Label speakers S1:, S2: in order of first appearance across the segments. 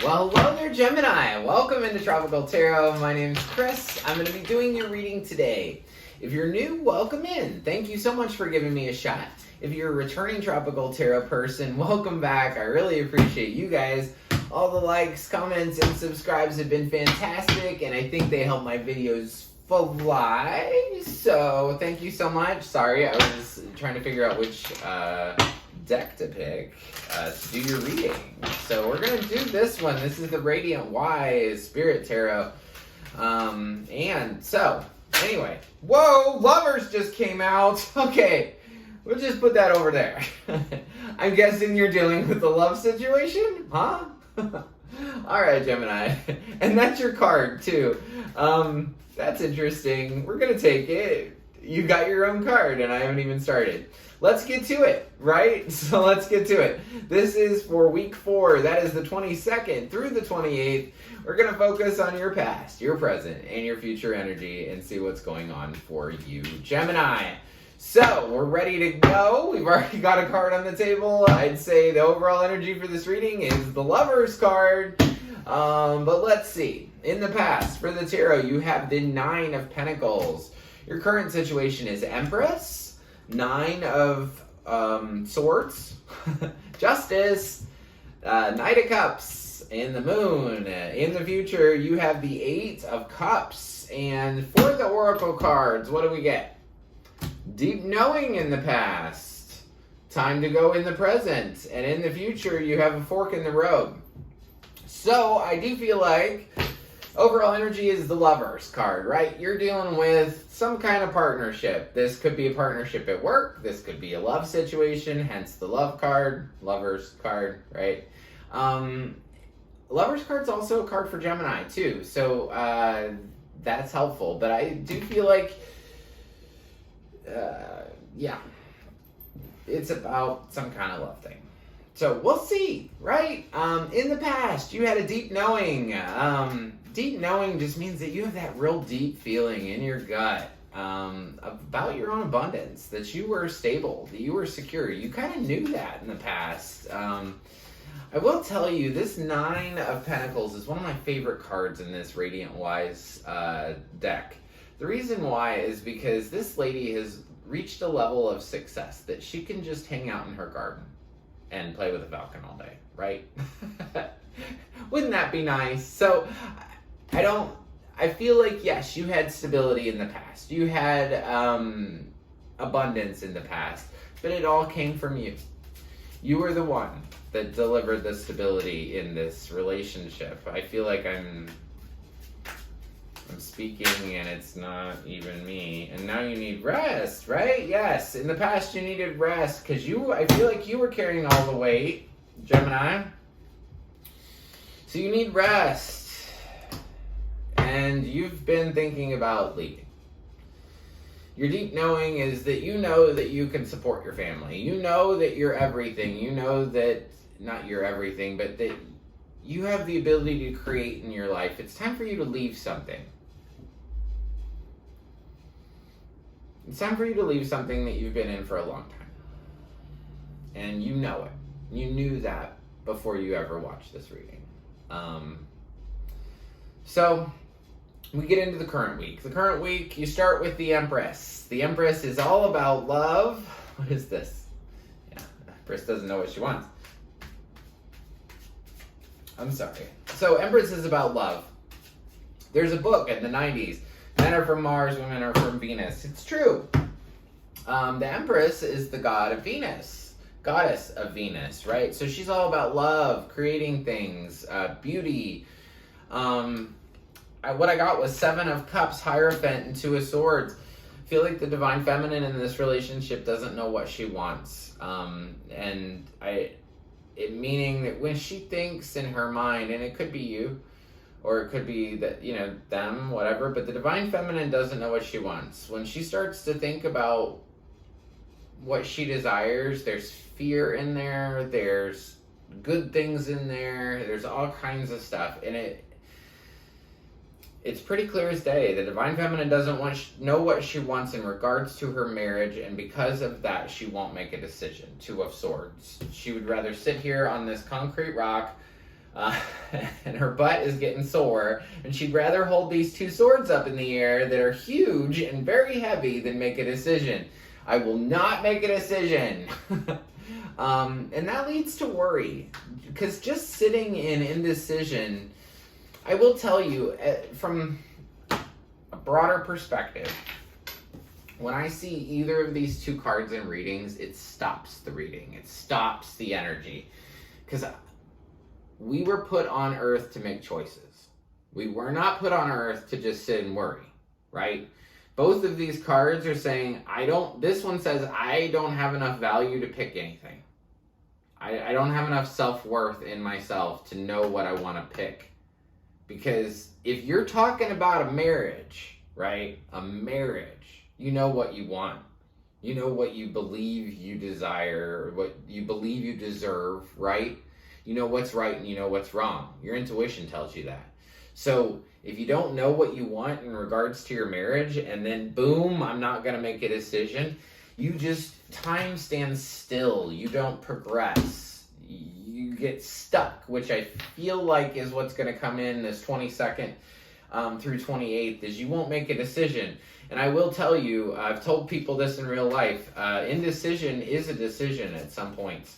S1: Well, hello there, Gemini. Welcome into Tropical Tarot. My name is Chris. I'm going to be doing your reading today. If you're new, welcome in. Thank you so much for giving me a shot. If you're a returning Tropical Tarot person, welcome back. I really appreciate you guys. All the likes, comments, and subscribes have been fantastic, and I think they help my videos fly. So thank you so much. Sorry, I was trying to figure out which deck to pick to do your reading. So we're going to do this one. This is the Radiant Wise Spirit Tarot. And so, anyway. Whoa, Lovers just came out. Okay, we'll just put that over there. I'm guessing you're dealing with a love situation? Huh? Alright, Gemini. And that's your card, too. That's interesting. We're going to take it. You got your own card, and I haven't even started. Let's get to it, right? So let's get to it. This is for week 4. That is the 22nd through the 28th. We're going to focus on your past, your present, and your future energy and see what's going on for you, Gemini. So we're ready to go. We've already got a card on the table. I'd say the overall energy for this reading is the Lovers card. But let's see. In the past, for the tarot, you have the 9 of Pentacles. Your current situation is Empress. 9 of Swords, Justice, Knight of Cups, and the Moon. In the future, you have the 8 of Cups. And for the Oracle cards, what do we get? Deep Knowing in the past. Time to go in the present. And in the future, you have a fork in the road. So, I do feel like overall energy is the Lovers card, right? You're dealing with some kind of partnership. This could be a partnership at work. This could be a love situation, hence the love card, Lovers card, right? Lovers card's also a card for Gemini, too. So that's helpful. But I do feel like, yeah, it's about some kind of love thing. So we'll see, right? In the past, you had a deep knowing. Deep knowing just means that you have that real deep feeling in your gut about your own abundance, that you were stable, that you were secure. You kind of knew that in the past. I will tell you, this 9 of Pentacles is one of my favorite cards in this Radiant Wise deck. The reason why is because this lady has reached a level of success that she can just hang out in her garden and play with a falcon all day, right? Wouldn't that be nice? So I feel like, yes, you had stability in the past. You had abundance in the past, but it all came from you. You were the one that delivered the stability in this relationship. I feel like I'm speaking and it's not even me. And now you need rest, right? Yes, in the past you needed rest because I feel like you were carrying all the weight, Gemini. So you need rest. And you've been thinking about leaving. Your deep knowing is that you know that you can support your family. You know that you're everything. You know that, not you're everything, but that you have the ability to create in your life. It's time for you to leave something. It's time for you to leave something that you've been in for a long time. And you know it. You knew that before you ever watched this reading. So we get into the current week. The current week, you start with the Empress. The Empress is all about love. What is this? Yeah, Empress doesn't know what she wants. I'm sorry. So Empress is about love. There's a book in the 90s. Men are from Mars, women are from Venus. It's true. The Empress is the god of Venus. Goddess of Venus, right? So she's all about love, creating things, beauty. What I got was 7 of Cups, Hierophant, and 2 of Swords. I feel like the Divine Feminine in this relationship doesn't know what she wants. Meaning that when she thinks in her mind, and it could be you, or it could be that, them, whatever, but the Divine Feminine doesn't know what she wants. When she starts to think about what she desires, there's fear in there, there's good things in there, there's all kinds of stuff, and it's pretty clear as day. The Divine Feminine doesn't know what she wants in regards to her marriage, and because of that, she won't make a decision. 2 of Swords. She would rather sit here on this concrete rock, Uh, and her butt is getting sore, and she'd rather hold these two swords up in the air that are huge and very heavy than make a decision. I will not make a decision. And that leads to worry, because just sitting in indecision, I will tell you, from a broader perspective, when I see either of these two cards in readings, it stops the reading. It stops the energy. Because we were put on earth to make choices. We were not put on earth to just sit and worry, right? Both of these cards are saying, this one says, I don't have enough value to pick anything. I don't have enough self-worth in myself to know what I want to pick. Because if you're talking about a marriage, right? A marriage, you know what you want. You know what you believe you desire, what you believe you deserve, right? You know what's right and you know what's wrong. Your intuition tells you that. So if you don't know what you want in regards to your marriage, and then boom, I'm not going to make a decision, time stands still. You don't progress. You get stuck, which I feel like is what's going to come in this 22nd through 28th, is you won't make a decision. And I will tell you, I've told people this in real life, indecision is a decision at some points.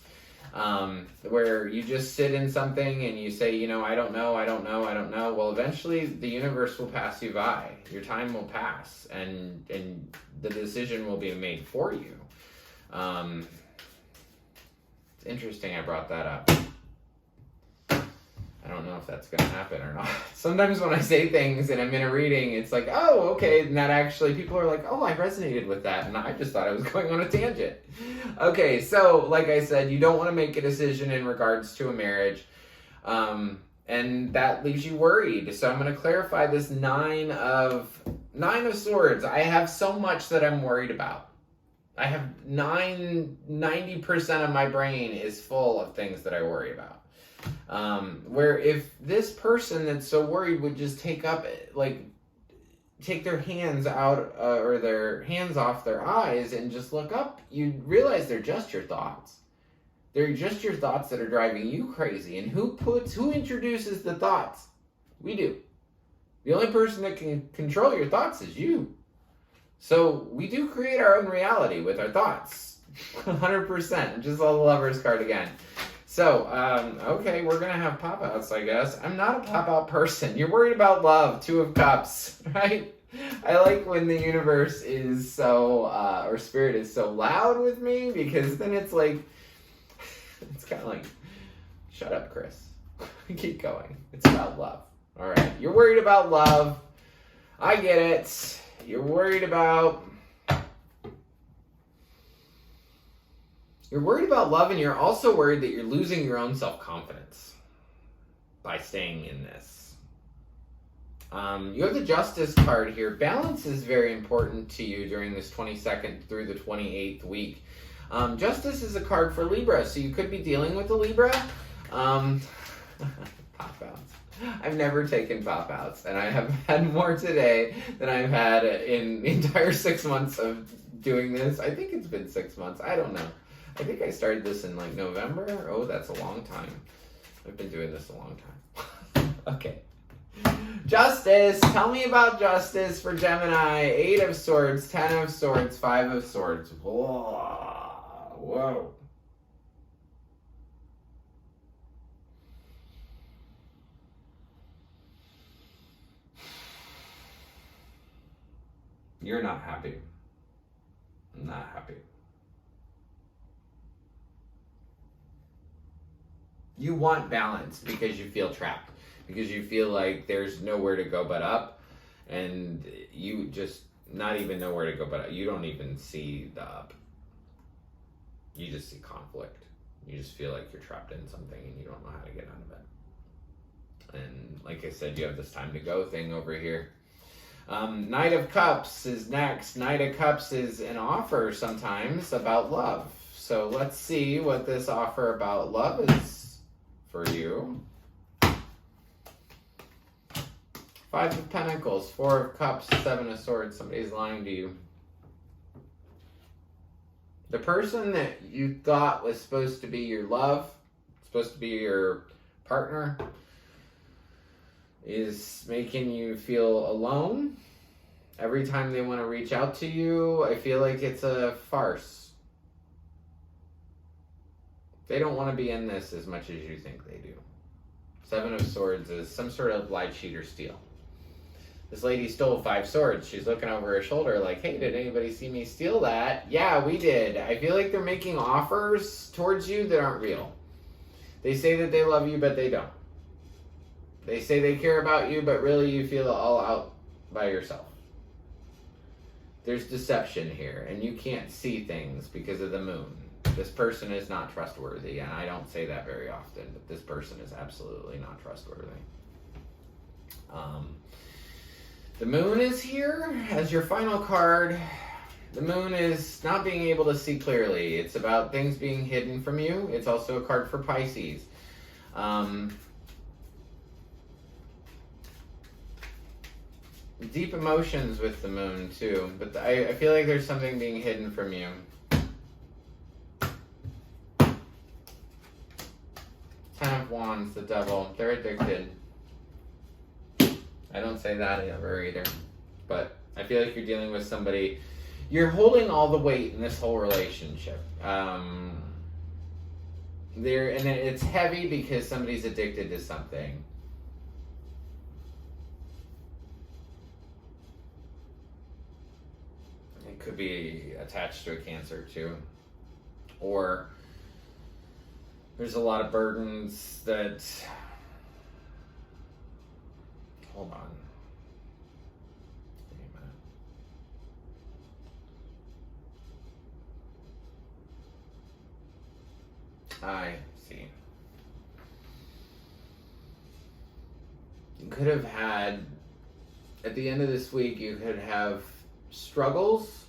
S1: Where you just sit in something and you say, I don't know. Well, eventually the universe will pass you by. Your time will pass, and the decision will be made for you. It's interesting I brought that up. I don't know if that's going to happen or not. Sometimes when I say things and I'm in a reading, it's like, oh, okay. And that actually, people are like, oh, I resonated with that. And I just thought I was going on a tangent. Okay, so like I said, you don't want to make a decision in regards to a marriage. And that leaves you worried. So I'm going to clarify this Nine of Swords. I have so much that I'm worried about. I have 90% of my brain is full of things that I worry about. Where if this person that's so worried would just take their hands out or their hands off their eyes and just look up, you'd realize they're just your thoughts. They're just your thoughts that are driving you crazy. And who introduces the thoughts? We do. The only person that can control your thoughts is you. So we do create our own reality with our thoughts. 100%. Just all the Lovers card again. So, okay, we're going to have pop-outs, I guess. I'm not a pop-out person. You're worried about love. Two of Cups, right? I like when the universe is so, or spirit is so loud with me, because then it's like, it's kind of like, shut up, Chris. Keep going. It's about love. All right. You're worried about love. I get it. You're worried about love, and you're also worried that you're losing your own self-confidence by staying in this. You have the Justice card here. Balance is very important to you during this 22nd through the 28th week. Justice is a card for Libra, so you could be dealing with a Libra. Pop-outs. I've never taken pop-outs, and I have had more today than I've had in the entire 6 months of doing this. I think it's been 6 months. I don't know. I think I started this in like November. Oh, that's a long time. I've been doing this a long time. Okay. Justice. Tell me about justice for Gemini. 8 of Swords, 10 of Swords, 5 of Swords. Whoa. You're not happy. I'm not happy. You want balance because you feel trapped, because you feel like there's nowhere to go but up, and you just not even know where to go but up. You don't even see the up. You just see conflict. You just feel like you're trapped in something and you don't know how to get out of it. And like I said, you have this time to go thing over here. Knight of Cups is next. Knight of Cups is an offer sometimes about love. So let's see what this offer about love is for you. 5 of Pentacles, 4 of Cups, 7 of Swords. Somebody's lying to you. The person that you thought was supposed to be your love, supposed to be your partner is making you feel alone. Every time they want to reach out to you, I feel like it's a farce. They don't want to be in this as much as you think they do. Seven of Swords is some sort of lie, cheat, or steal. This lady stole 5 swords. She's looking over her shoulder like, hey, did anybody see me steal that? Yeah, we did. I feel like they're making offers towards you that aren't real. They say that they love you, but they don't. They say they care about you, but really you feel all out by yourself. There's deception here, and you can't see things because of the moon. This person is not trustworthy, and I don't say that very often, but this person is absolutely not trustworthy. The moon is here as your final card. The moon is not being able to see clearly. It's about things being hidden from you. It's also a card for Pisces. Deep emotions with the moon too, but I feel like there's something being hidden from you. Ten of Wands, the devil. They're addicted. I don't say that ever either, but I feel like you're dealing with somebody. You're holding all the weight in this whole relationship. And it's heavy because somebody's addicted to something. It could be attached to a Cancer too, or there's a lot of burdens that. Hold on. Give me a minute. I see. You could have had, at the end of this week, you could have struggles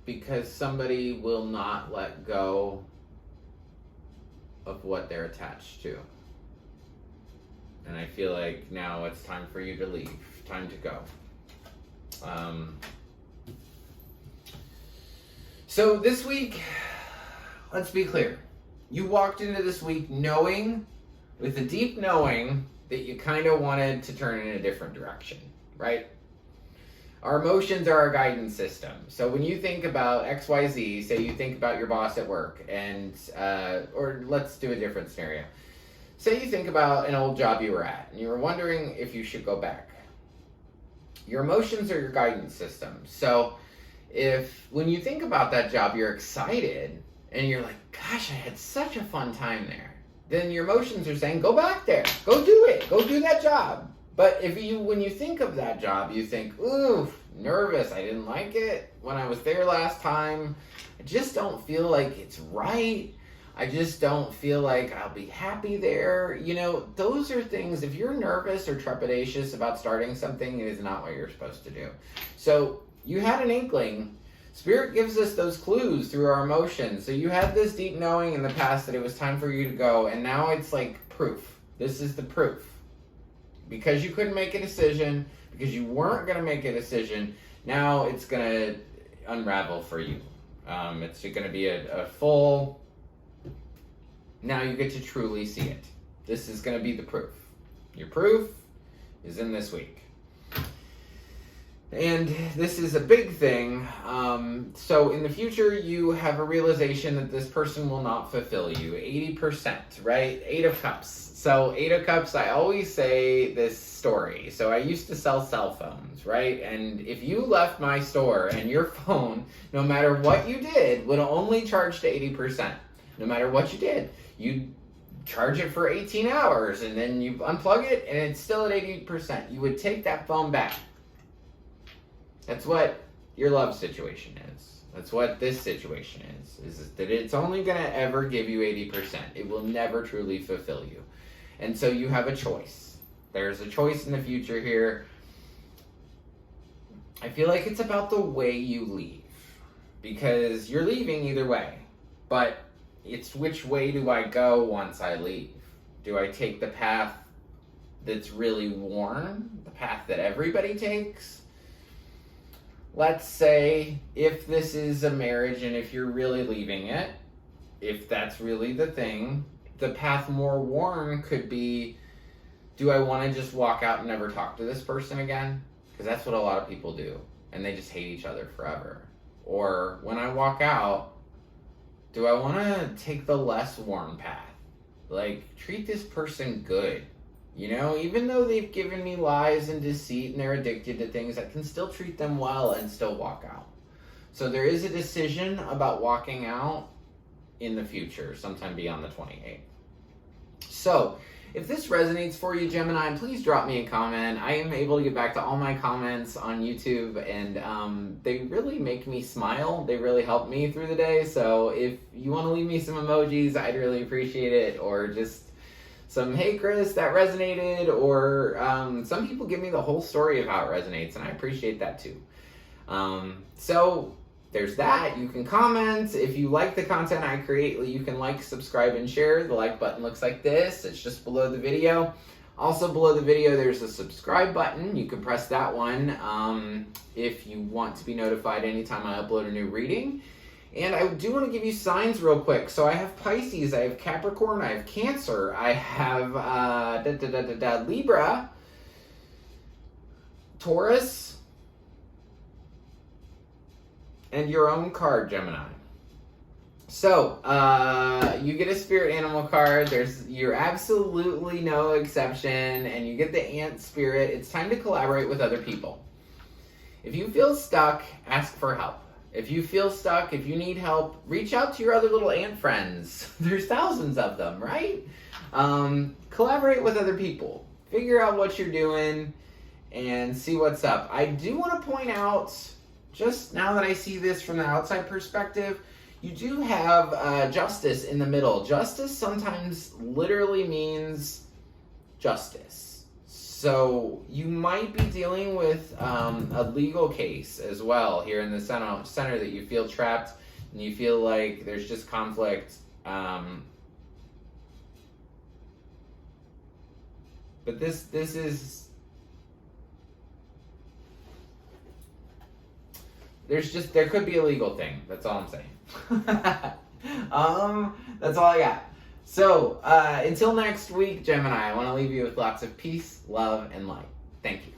S1: because somebody will not let go of what they're attached to. And I feel like now it's time for you to leave, time to go. So this week, let's be clear. You walked into this week knowing, with a deep knowing, that you kind of wanted to turn in a different direction, right? Our emotions are our guidance system. So when you think about XYZ, say you think about your boss at work, and or let's do a different scenario. Say you think about an old job you were at, and you were wondering if you should go back. Your emotions are your guidance system. So when you think about that job, you're excited, and you're like, gosh, I had such a fun time there. Then your emotions are saying, go back there, go do it, go do that job. But when you think of that job, you think, ooh, nervous, I didn't like it when I was there last time. I just don't feel like it's right. I just don't feel like I'll be happy there. You know, those are things, if you're nervous or trepidatious about starting something, it is not what you're supposed to do. So you had an inkling. Spirit gives us those clues through our emotions. So you had this deep knowing in the past that it was time for you to go, and now it's like proof. This is the proof. Because you couldn't make a decision, because you weren't going to make a decision, now it's going to unravel for you. It's going to be a full... Now you get to truly see it. This is going to be the proof. Your proof is in this week. And this is a big thing. So in the future, you have a realization that this person will not fulfill you. 80%, right? 8 of Cups. So 8 of Cups, I always say this story. So I used to sell cell phones, right? And if you left my store and your phone, no matter what you did, would only charge to 80%. No matter what you did. You charge it for 18 hours and then you unplug it and it's still at 80%. You would take that phone back. That's what your love situation is. That's what this situation is that it's only going to ever give you 80%. It will never truly fulfill you. And so you have a choice. There's a choice in the future here. I feel like it's about the way you leave. Because you're leaving either way. But it's which way do I go once I leave? Do I take the path that's really worn? The path that everybody takes? Let's say if this is a marriage and if you're really leaving it, if that's really the thing, the path more worn could be, do I want to just walk out and never talk to this person again? Because that's what a lot of people do, and they just hate each other forever. Or when I walk out, do I want to take the less worn path? Like, treat this person good. You know, even though they've given me lies and deceit and they're addicted to things, I can still treat them well and still walk out. So there is a decision about walking out in the future, sometime beyond the 28th. So, if this resonates for you, Gemini, please drop me a comment. I am able to get back to all my comments on YouTube, and they really make me smile. They really help me through the day. So if you want to leave me some emojis, I'd really appreciate it. Or just some, hey, Chris, that resonated. Or some people give me the whole story of how it resonates, and I appreciate that too. So there's that. You can comment. If you like the content I create, you can like, subscribe, and share. The like button looks like this. It's just below the video. Also below the video, there's a subscribe button. You can press that one if you want to be notified anytime I upload a new reading. And I do want to give you signs real quick. So I have Pisces, I have Capricorn, I have Cancer, I have Libra, Taurus, and your own card, Gemini. So, you get a spirit animal card. You're absolutely no exception, and you get the ant spirit. It's time to collaborate with other people. If you feel stuck, ask for help. If you feel stuck, if you need help, reach out to your other little ant friends. There's thousands of them, right? Collaborate with other people. Figure out what you're doing and see what's up. I do want to point out, just now that I see this from the outside perspective, you do have justice in the middle. Justice sometimes literally means justice. So you might be dealing with a legal case as well here in the center that you feel trapped and you feel like there's just conflict. But this is... there could be a legal thing. That's all I'm saying. That's all I got. So, until next week, Gemini, I want to leave you with lots of peace, love, and light. Thank you.